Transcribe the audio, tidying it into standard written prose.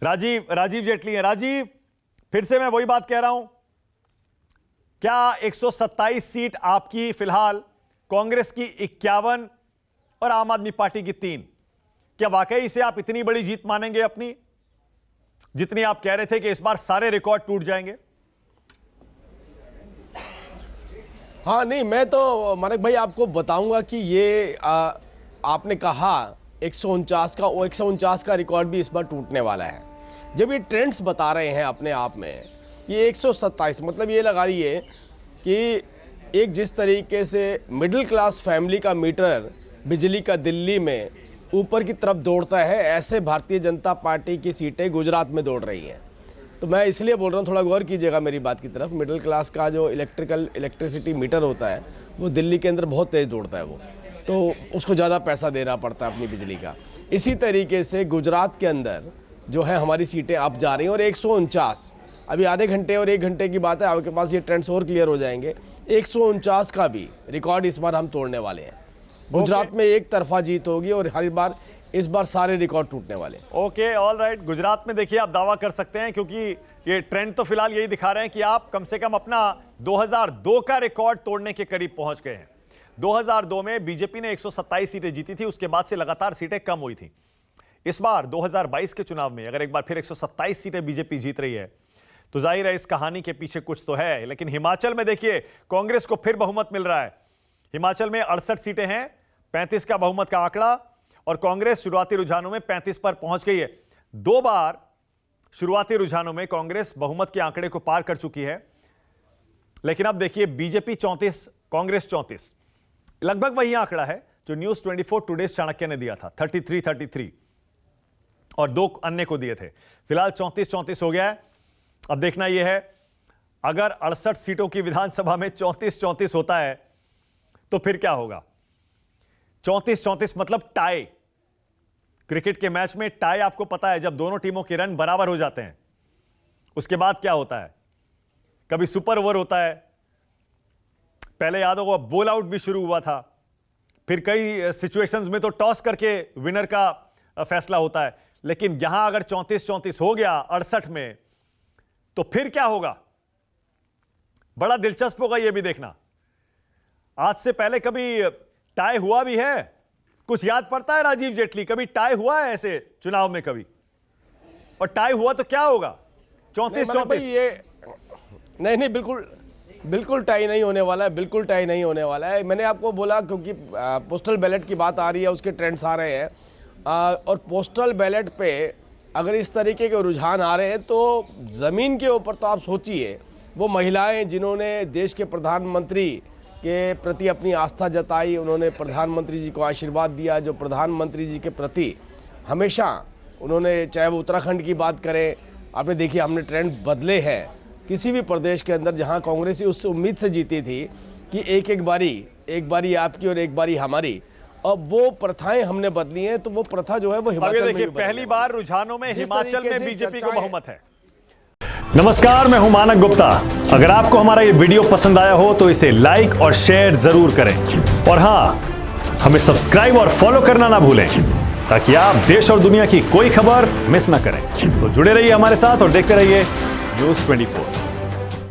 राजीव जेटली हैं। राजीव, फिर से मैं वही बात कह रहा हूं, क्या 127 सीट आपकी फिलहाल, कांग्रेस की 51 और आम आदमी पार्टी की 3, क्या वाकई इसे आप इतनी बड़ी जीत मानेंगे अपनी, जितनी आप कह रहे थे कि इस बार सारे रिकॉर्ड टूट जाएंगे? हाँ नहीं, मैं तो मानिक भाई आपको बताऊंगा कि ये आपने कहा 149 का, वो 149 का रिकॉर्ड भी इस बार टूटने वाला है। जब ये ट्रेंड्स बता रहे हैं अपने आप में, ये 127 मतलब ये लगा रही है कि एक जिस तरीके से मिडिल क्लास फैमिली का मीटर बिजली का दिल्ली में ऊपर की तरफ दौड़ता है, ऐसे भारतीय जनता पार्टी की सीटें गुजरात में दौड़ रही हैं। तो मैं इसलिए बोल रहा हूँ, थोड़ा गौर कीजिएगा मेरी बात की तरफ। मिडिल क्लास का जो इलेक्ट्रिसिटी मीटर होता है वो दिल्ली के अंदर बहुत तेज दौड़ता है, वो तो उसको ज़्यादा पैसा देना पड़ता है अपनी बिजली का। इसी तरीके से गुजरात के अंदर जो है हमारी सीटें अब जा रही हैं, और 149 अभी आधे घंटे और 1 घंटे की बात है, आपके पास ये ट्रेंड्स और क्लियर हो जाएंगे। 149 का भी रिकॉर्ड इस बार हम तोड़ने वाले हैं। गुजरात में एक तरफा जीत होगी और हर बार इस बार सारे रिकॉर्ड टूटने वाले। Okay, all right. गुजरात में देखिए आप दावा कर सकते हैं, क्योंकि ये ट्रेंड तो फिलहाल यही दिखा रहे हैं कि आप कम से कम अपना 2002 का रिकॉर्ड तोड़ने के करीब पहुंच गए हैं। 2002 में बीजेपी ने 127 सीटें जीती थी, उसके बाद से लगातार सीटें कम हुई थी। इस बार 2022 के चुनाव में अगर एक बार फिर 127 सीटें बीजेपी जीत रही है, तो जाहिर है इस कहानी के पीछे कुछ तो है। लेकिन हिमाचल में देखिए कांग्रेस को फिर बहुमत मिल रहा है। हिमाचल में 68 सीटें हैं, 35 का बहुमत का आंकड़ा, और कांग्रेस शुरुआती रुझानों में 35 पर पहुंच गई है। 2 बार शुरुआती रुझानों में कांग्रेस बहुमत के आंकड़े को पार कर चुकी है। लेकिन अब देखिए बीजेपी 34, कांग्रेस 34, लगभग वही आंकड़ा है जो न्यूज 24 टुडेज चाणक्य ने दिया था, 33 और 2 अन्य को दिए थे। फिलहाल 34 हो गया है। अब देखना यह है, अगर 68 सीटों की विधानसभा में 34 होता है तो फिर क्या होगा? 34 मतलब टाई। क्रिकेट के मैच में टाई आपको पता है, जब दोनों टीमों के रन बराबर हो जाते हैं उसके बाद क्या होता है? कभी सुपर ओवर होता है, पहले याद होगा बोल आउट भी शुरू हुआ था, फिर कई सिचुएशंस में तो टॉस करके विनर का फैसला होता है। लेकिन यहां अगर 34 हो गया 68 में, तो फिर क्या होगा? बड़ा दिलचस्प होगा यह भी देखना। आज से पहले कभी टाई हुआ भी है? कुछ याद पड़ता है राजीव जेटली, कभी टाई हुआ है ऐसे चुनाव में कभी? और टाई हुआ तो क्या होगा? 34 ये नहीं, बिल्कुल टाई नहीं होने वाला है, बिल्कुल टाई नहीं होने वाला है। मैंने आपको बोला क्योंकि पोस्टल बैलेट की बात आ रही है, उसके ट्रेंड्स आ रहे हैं, और पोस्टल बैलेट पे अगर इस तरीके के रुझान आ रहे हैं तो जमीन के ऊपर तो आप सोचिए, वो महिलाएं जिन्होंने देश के प्रधानमंत्री के प्रति अपनी आस्था जताई, उन्होंने प्रधानमंत्री जी को आशीर्वाद दिया, जो प्रधानमंत्री जी के प्रति हमेशा उन्होंने, चाहे वो उत्तराखंड की बात करें, आपने देखिए हमने ट्रेंड बदले हैं। किसी भी प्रदेश के अंदर जहां कांग्रेस उस उम्मीद से जीती थी कि एक बारी आपकी और एक बारी हमारी, अब वो प्रथाएं हमने बदली हैं, तो वो प्रथा जो है वो हिमाचल में भी पहली बार रुझानों में हिमाचल में बीजेपी को बहुमत है। नमस्कार, मैं हूं मानक गुप्ता। अगर आपको हमारा ये वीडियो पसंद आया हो तो इसे लाइक और शेयर जरूर करें, और हां, हमें सब्सक्राइब और फॉलो करना ना भूलें, ताकि आप देश और दुनिया की कोई खबर मिस ना करें। तो जुड़े रहिए हमारे साथ और देखते रहिए न्यूज़ 24।